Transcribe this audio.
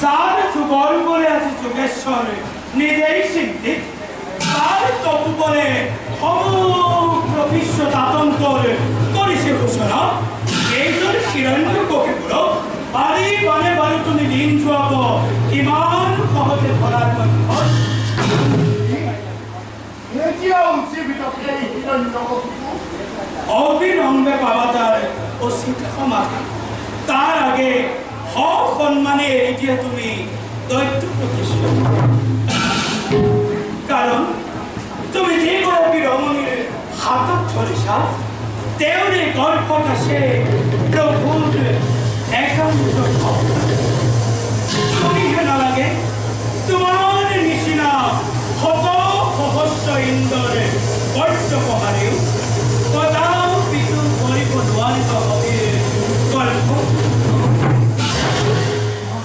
যার যুগল বলে আছে যোগেশ্বর নিজেই সিদ্ধি, তার তপু বলে সমগ্র বিশ্ব দাতন্তর করেছে ঘোষণা। এই জন্য শিরণ্য কোকে পুরো বাড়ি বানে বাড়ি তুমি দিন জুয়াব ইমান সহজে ধরার মধ্যে অবিলম্বে পাওয়া তার অসিত সমাধান। তার আগে সন্মানে এগিয়ে তুমি দৈত্য প্রতিষ্ঠা, কারণ তুমি যে গরবী রমণীর হাতত ধরেছা তেমনি গল্পটা সে প্রভুর একান্ত